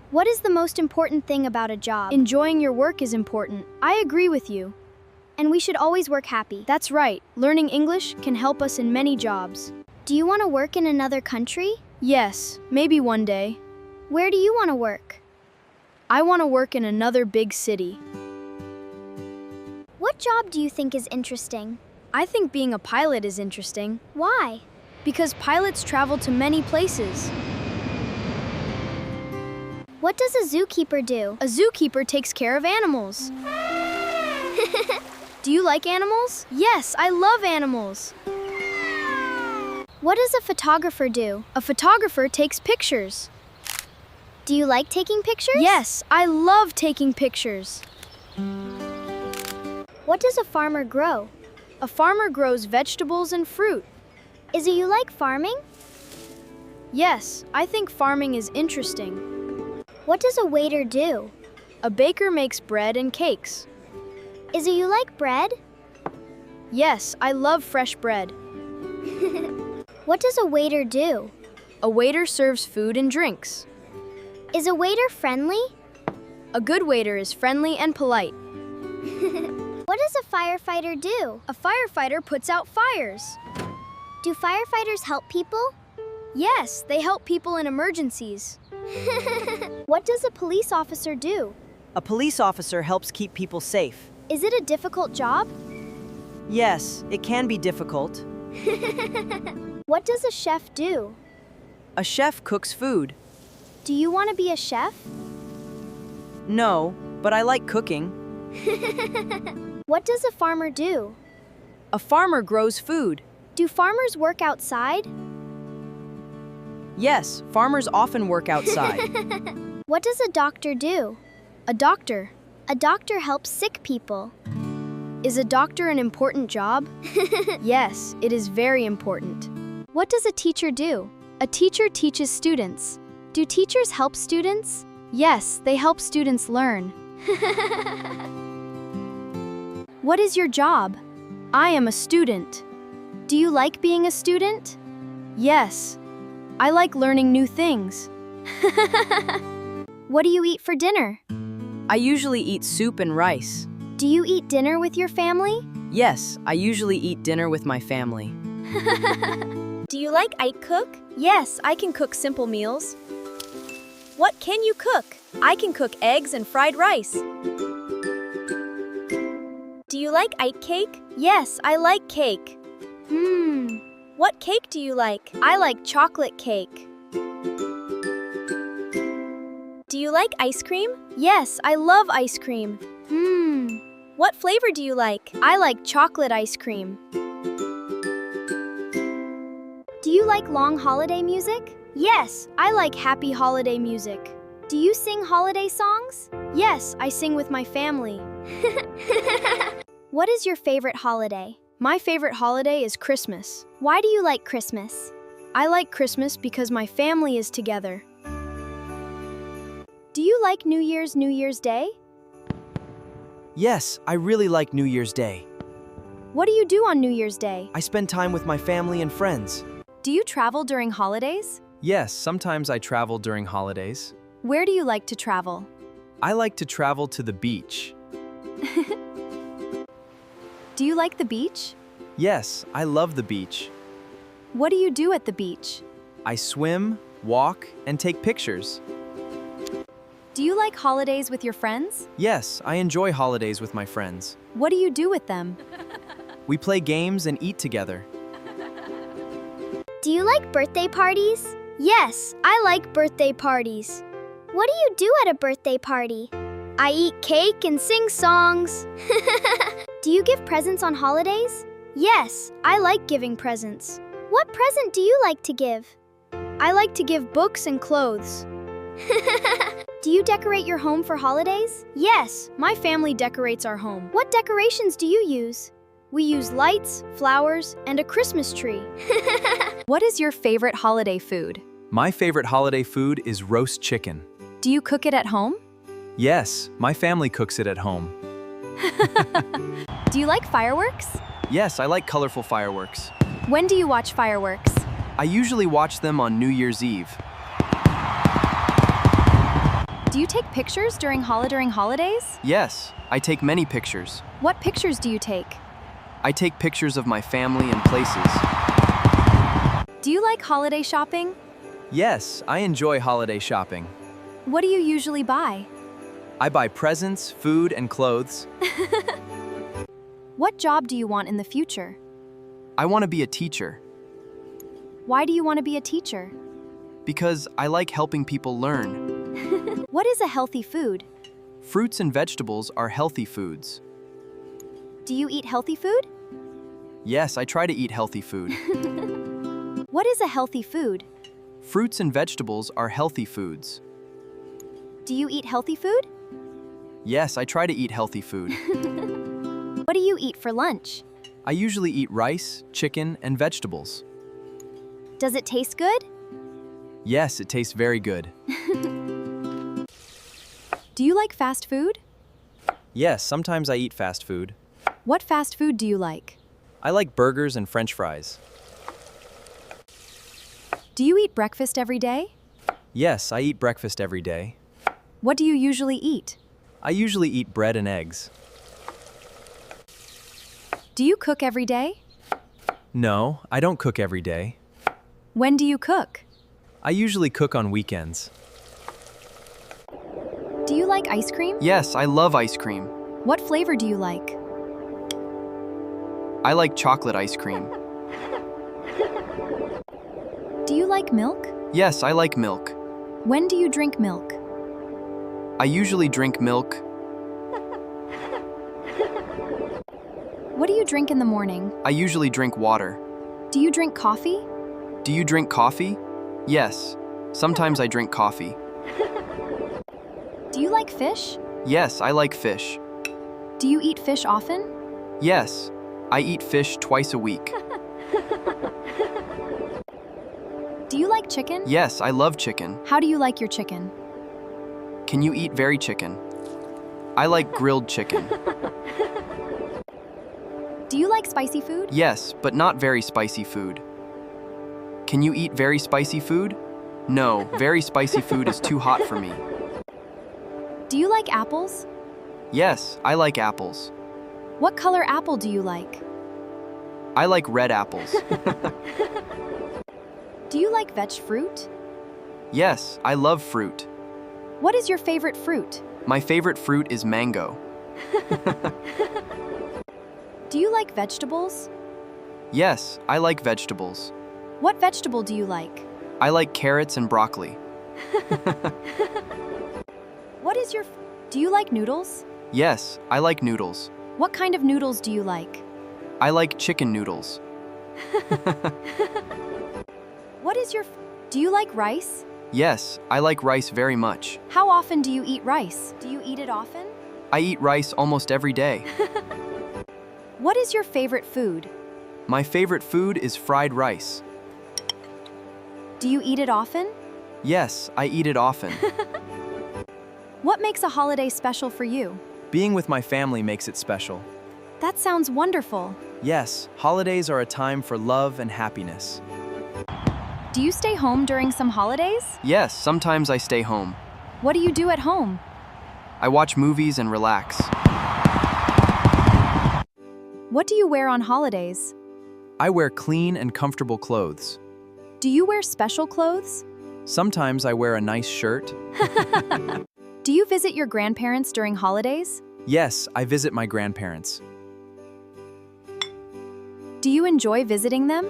What is the most important thing about a job? Enjoying your work is important. I agree with you. And we should always work happy. That's right. Learning English can help us in many jobs. Do you want to work in another country? Yes, maybe one day. Where do you want to work? I want to work in another big city. What job do you think is interesting? I think being a pilot is interesting. Why? Because pilots travel to many places. What does a zookeeper do? A zookeeper takes care of animals. Do you like animals? Yes, I love animals. What does a photographer do? A photographer takes pictures. Do you like taking pictures? Yes, I love taking pictures. What does a farmer grow? A farmer grows vegetables and fruit. Is it you like farming? Yes, I think farming is interesting. What does a waiter do? A baker makes bread and cakes. Is it you like bread? Yes, I love fresh bread. What does a waiter do? A waiter serves food and drinks. Is a waiter friendly? A good waiter is friendly and polite. What does a firefighter do? A firefighter puts out fires. Do firefighters help people? Yes, they help people in emergencies. What does a police officer do? A police officer helps keep people safe. Is it a difficult job? Yes, it can be difficult. What does a chef do? A chef cooks food. Do you want to be a chef? No, but I like cooking. What does a farmer do? A farmer grows food. Do farmers work outside? Yes, farmers often work outside. What does a doctor do? A doctor. A doctor helps sick people. Is a doctor an important job? Yes, it is very important. What does a teacher do? A teacher teaches students. Do teachers help students? Yes, they help students learn. What is your job? I am a student. Do you like being a student? Yes. I like learning new things. What do you eat for dinner? I usually eat soup and rice. Do you eat dinner with your family? Yes, I usually eat dinner with my family. Do you like I cook? Yes, I can cook simple meals. What can you cook? I can cook eggs and fried rice. Do you like I cake? Yes, I like cake. What cake do you like? I like chocolate cake. Do you like ice cream? Yes, I love ice cream. What flavor do you like? I like chocolate ice cream. Do you like long holiday music? Yes, I like happy holiday music. Do you sing holiday songs? Yes, I sing with my family. What is your favorite holiday? My favorite holiday is Christmas. Why do you like Christmas? I like Christmas because my family is together. Do you like New Year's Day? Yes, I really like New Year's Day. What do you do on New Year's Day? I spend time with my family and friends. Do you travel during holidays? Yes, sometimes I travel during holidays. Where do you like to travel? I like to travel to the beach. Do you like the beach? Yes, I love the beach. What do you do at the beach? I swim, walk, and take pictures. Do you like holidays with your friends? Yes, I enjoy holidays with my friends. What do you do with them? We play games and eat together. Do you like birthday parties? Yes, I like birthday parties. What do you do at a birthday party? I eat cake and sing songs. Do you give presents on holidays? Yes, I like giving presents. What present do you like to give? I like to give books and clothes. Do you decorate your home for holidays? Yes, my family decorates our home. What decorations do you use? We use lights, flowers, and a Christmas tree. What is your favorite holiday food? My favorite holiday food is roast chicken. Do you cook it at home? Yes, my family cooks it at home. Do you like fireworks? Yes, I like colorful fireworks. When do you watch fireworks? I usually watch them on New Year's Eve. Do you take pictures during holidays? Yes, I take many pictures. What pictures do you take? I take pictures of my family and places. Do you like holiday shopping? Yes, I enjoy holiday shopping. What do you usually buy? I buy presents, food, and clothes. What job do you want in the future? I want to be a teacher Why do you want to be a teacher? because I like helping people learn. What is a healthy food? Fruits and vegetables are healthy foods. Do you eat healthy food? Yes, I try to eat healthy food. What is a healthy food? Fruits and vegetables are healthy foods. Do you eat healthy food? Yes, I try to eat healthy food. What do you eat for lunch? I usually eat rice, chicken, and vegetables. Does it taste good? Yes, it tastes very good. Do you like fast food? Yes, sometimes I eat fast food. What fast food do you like? I like burgers and French fries. Do you eat breakfast every day? Yes, I eat breakfast every day. What do you usually eat? I usually eat bread and eggs. Do you cook every day? No, I don't cook every day. When do you cook? I usually cook on weekends. Do you like ice cream? Yes, I love ice cream. What flavor do you like? I like chocolate ice cream. Do you like milk? Yes, I like milk. When do you drink milk? I usually drink milk. What do you drink in the morning? I usually drink water. Do you drink coffee? Do you drink coffee? Yes, sometimes I drink coffee. Do you like fish? Yes, I like fish. Do you eat fish often? Yes, I eat fish twice a week. Do you like chicken? Yes, I love chicken. How do you like your chicken? Can you eat very chicken? I like grilled chicken. Do you like spicy food? Yes, but not very spicy food. Can you eat very spicy food? No, very spicy food is too hot for me. Do you like apples? Yes, I like apples. What color apple do you like? I like red apples. Do you like veg fruit? Yes, I love fruit. What is your favorite fruit? My favorite fruit is mango. Do you like vegetables? Yes, I like vegetables. What vegetable do you like? I like carrots and broccoli. What is your... Do you like noodles? Yes, I like noodles. What kind of noodles do you like? I like chicken noodles. What is your... Do you like rice? Yes, I like rice very much. How often do you eat rice? Do you eat it often? I eat rice almost every day. What is your favorite food? My favorite food is fried rice. Do you eat it often? Yes, I eat it often. What makes a holiday special for you? Being with my family makes it special. That sounds wonderful. Yes, holidays are a time for love and happiness. Do you stay home during some holidays? Yes, sometimes I stay home. What do you do at home? I watch movies and relax. What do you wear on holidays? I wear clean and comfortable clothes. Do you wear special clothes? Sometimes I wear a nice shirt. Do you visit your grandparents during holidays? Yes, I visit my grandparents. Do you enjoy visiting them?